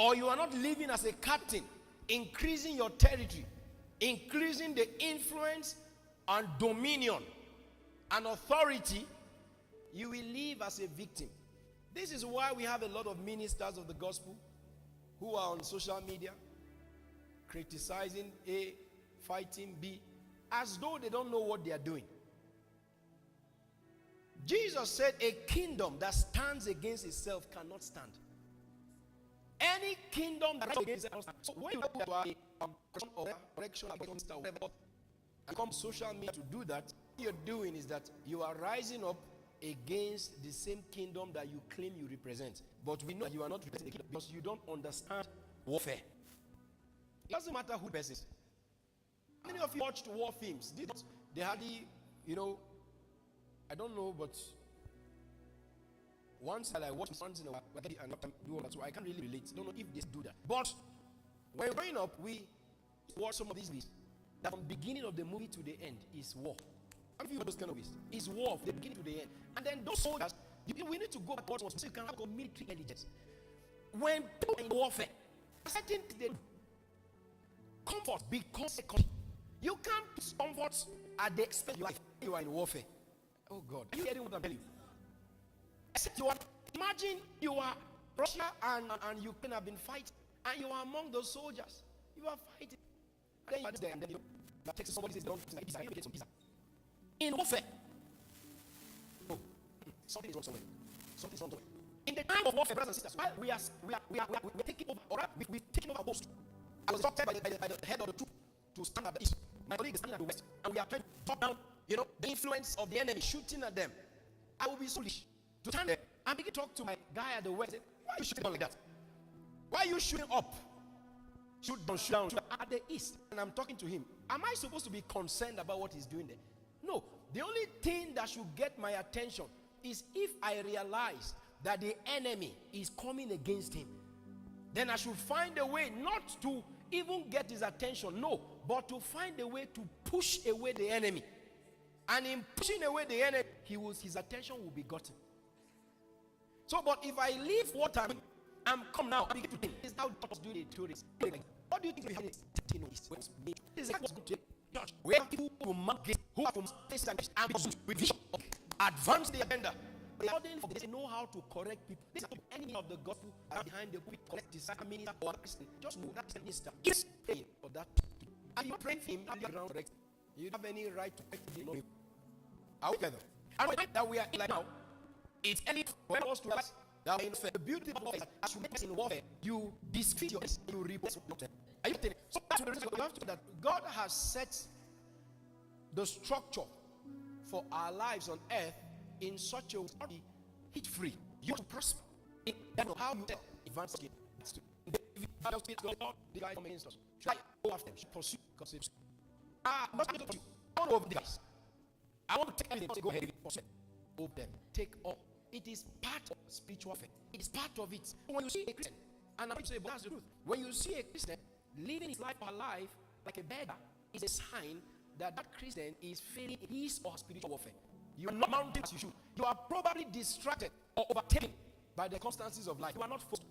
or you are not living as a captain, increasing your territory, increasing the influence and dominion and authority, you will live as a victim. This is why we have a lot of ministers of the gospel who are on social media criticizing A, fighting B, as though they don't know what they are doing. Jesus said a kingdom that stands against itself cannot stand. Any kingdom that stands against itself cannot stand. So when you go to a correction and come social media to do that, what you're doing is that you are rising up against the same kingdom that you claim you represent. But we know that you are not representing the kingdom because you don't understand warfare. It doesn't matter who the person is. How many of you watched war films? They hardly, I don't know, but once I watch once in a while, and do all that, so I can't really relate. I don't know if they do that. But when we're growing up, we watch some of these movies. That from the beginning of the movie to the end is war. How many of you know those kind of movies? It's war from the beginning to the end. And then those soldiers, we need to go back to what you can have military intelligence. When people are in warfare, certain things, comfort becomes secondary. You can't put comfort at the expense of your life. You are in warfare. Oh God, are you hearing what I'm telling you? Except imagine you are Russia and Ukraine have been fighting, and you are among those soldiers. You are fighting. And then you are there, and then you take somebody says, "Don't get some pizza." In warfare, oh, something is wrong somewhere. Something is wrong somewhere. In the time of warfare, brothers and sisters, while we are taking over, or we're taking over our post. I was instructed by the head of the troop to stand at the east. My colleague is standing at the west, and we are trying to talk down, the influence of the enemy shooting at them. I will be so foolish to stand there and begin to talk to my guy at the west. Say, why are you shooting down like that? Why are you shooting up? Shoot down, shoot down, shoot down at the east. And I'm talking to him. Am I supposed to be concerned about what he's doing there? No. The only thing that should get my attention is if I realize that the enemy is coming against him. Then I should find a way not to even get his attention, no, but to find a way to push away the enemy. And in pushing away the enemy, his attention will be gotten. So, but if I leave what I'm come now, I begin to think, is how God do the tourists. What do you think we have in this? This is what's good to church. We have people who market, who are from places and with vision, advance the agenda. They know how to correct people. This is any of the gospel behind the pulpit, correct the minister or Christian. Just know that minister is praying for that. And you pray for him, correct. You don't have any right to correct him. Are we together? And that we are in like now, it's any for us to realize that we are in warfare. The beauty of warfare is as you make us in warfare, you disfeet your enemies, you replace them. Are you telling? So that's the reason we have to that God has set the structure for our lives on earth in such a way to be hit free. You to prosper. In how you advance again. The guy come against us. Try go after them. Pursue. I'm not going to pursue. I want to over the guys. I want to take everything. Go ahead. Pursue. Over them. Take all. It is part of spiritual faith. It is part of it. When you see a Christian, and I'm going to say, but that's the truth. When you see a Christian living his life alive like a beggar, is a sign that that Christian is failing his or her spiritual warfare. You are not mounting as you should. You are probably distracted or overtaken by the circumstances of life. You are not focused.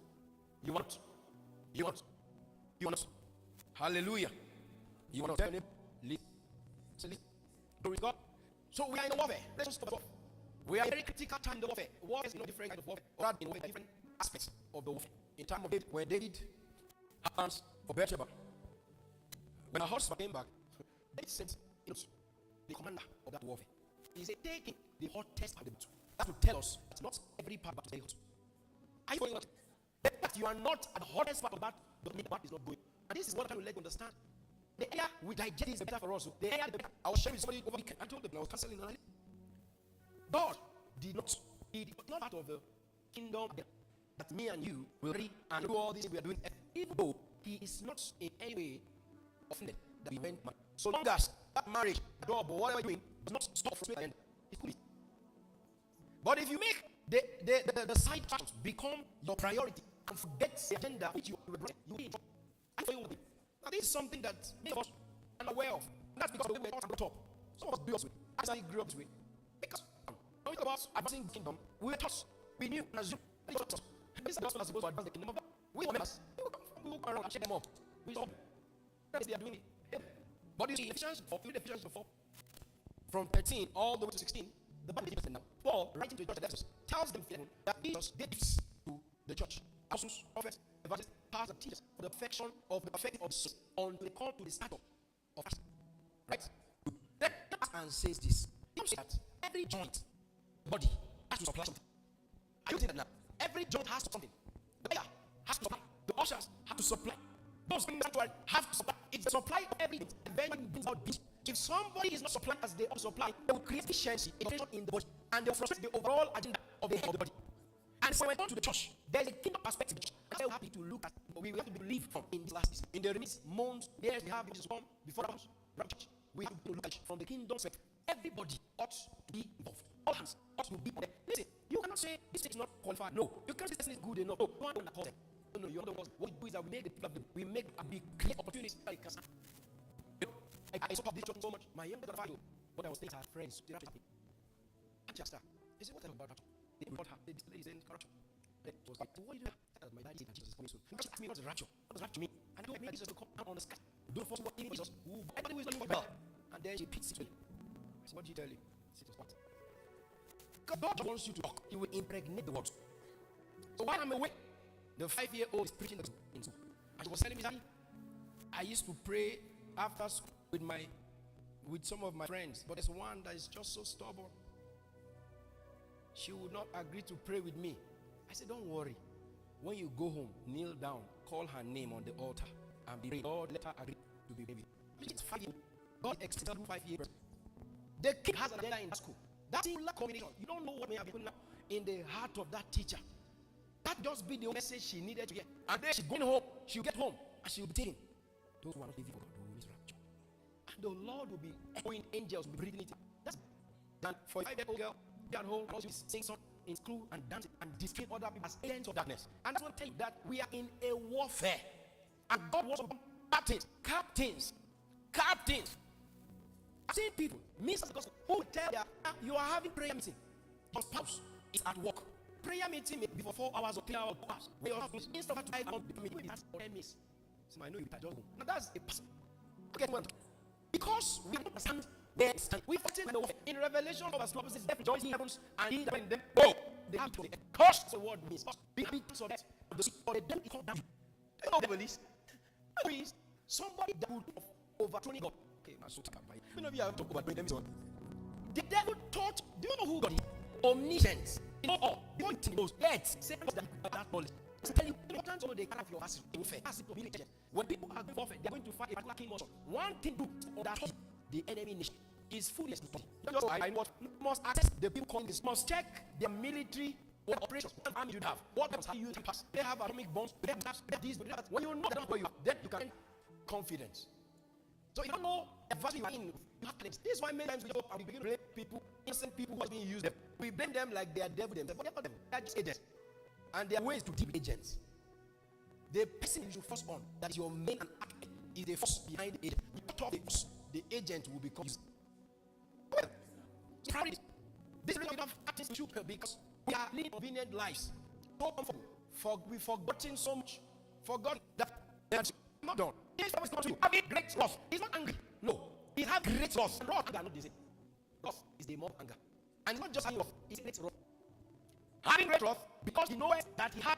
You want. You want. You want. Hallelujah. You want to tell him, listen. Glory to God. So we are in a warfare. Let's just stop. We are in a very critical time in the warfare. Warfare is in a different kind of warfare. Or in different aspects of the warfare. In time of David, when David had plans for Bathsheba, when her husband came back, David sent the commander of that warfare. He said, taking the hottest part of the battle. That will tell us that not every part of the battle is hot. Are you going on? That you are not at the hottest part of the battle, but the battle is not going. And this is what I'm trying to let you understand. The area we digest is better for us. The area, I was sharing with somebody over the weekend. I told them I was canceling. God did not, he did not part of the kingdom that me and you will read and do all this we are doing. Even though he is not in any way offended that we went married. So long as that marriage, job, or whatever you're doing, does not stop from the end, it's good. But if you make the side passions become your priority and forget the agenda which you represent, you will be in trouble. Now this is something that many of us are unaware of. And that's because of the way we are top. Some of us grew up with. That's how you grew up this way. Because when we talk about advancing the kingdom, we were taught, we knew and assumed that this is the gospel as supposed to advance the kingdom of God. We are members. We will come around and check them up. We saw they are doing it. But you see, Ephesians 4, from 13 all the way to 16, the Bible is now. Paul, writing to the church at Ephesus, tells them that Jesus gave gifts to the church. Apostles, prophets, evangelists, pastors, and teachers for the perfection of the perfecting of the soul, until they call to the stature of Christ. Right? Then and says this. He says that every joint body has to supply something. Are you saying that now? Every joint has to something. The player has to supply. The ushers have to supply. Those in the sanctuary have to supply. It's the supply of everything. And then when it brings out beauty. If somebody is not supplying as they ought to supply, they will create efficiency in the body, and they will frustrate the overall agenda of the head of the body. And so when we come to the church, there is a kingdom perspective. That's why we have to look at. We have to believe from in these last days. In the release months, years we have this come before the church. We have to look at it from the kingdom perspective. Everybody ought to be involved. All hands ought to be on there. Listen, you cannot say this is not qualified. No, you can't say this is good enough. No, one call them. No, you know what we do is that we make the people we make a big create opportunities that it can stand. I support this church so much. My younger daughter, but I was thinking her friends. They just they said, what about that? They brought her. They said, corruption. It was like, what do you do? My daddy said that Jesus is coming soon. He just asked me, what's the rapture? What does rapture mean? And I told me, Jesus will come down on the sky. Don't force what in Jesus. Everybody who is not well. And then she picks it. I said, what did you tell you? It was what? God wants you to talk. He will impregnate the words. So while I'm away, the 5-year-old is preaching the truth in school. And she was telling me, Daddy, I used to pray after school with some of my friends, but there's one that is just so stubborn. She would not agree to pray with me. I said, don't worry. When you go home, kneel down, call her name on the altar, and be praying. God, let her agree to be baby. It's 5 years. God extended 5 years. The kid has an agenda in school. That singular combination. You don't know what may have been in the heart of that teacher. That just be the message she needed to get. And then she's going home. She'll get home and she'll be taken. Those who are not living for God will miss rapture. And the Lord will be echoing, angels will be breathing it. That's and for a 5-year-old girl, be at home, also sing song in school and dancing and disclaim other people as agents of darkness. And that's what I tell you that we are in a warfare. And God wants to captains. I've seen people, ministers of the gospel, who will tell you you are having prayer meeting. Your spouse is at work. Prayer meeting may be for 4 hours or 3 hours. When your husband instead of 5 hours, maybe that's 10 minutes. So I know you just go. Now that's a person. Okay, because we understand where it's stand. We fight in Revelation of us prophecies, death rejoicing in heavens, and he that in them, oh, they have to curse the word means. Be happy so that the devil is called down. You know the devil is somebody that would overthrow God. Okay, man, so you know we have to overthrow them. The devil thought, do you know who God is? Omniscience. You know all. The only thing knows. Let's say that knowledge. Tell you, they can't they can have your acid warfare. When people are going warfare, they're going to fight a particular king motion. One thing to that the enemy nation is foolish. I must access the people calling this. Must check their military operations. What army you have? What weapons have you used? They have atomic bombs. They have these. When you know that where you are, then you can confidence. So you don't know the value you are in. You have claims. This is why many times we begin to blame people, innocent people who are being used. We blame them like they are devil themselves. But they're not devil. They are just agents. And there are ways to deal with agents. The person you should focus on, that is your main and actor, is the force behind the agent. You talk the force, the agent will become used. Well, so this is not acting stupid because we are living convenient lives. So comfortable. We've forgotten so much. Forgot that that's not done. This is not to having great wrath. He's not angry. No. He has great wrath. Wrath are not the same. Wrath is the more anger. And it's not just having wrath, it's great wrath. Having great wrath because he knows that he has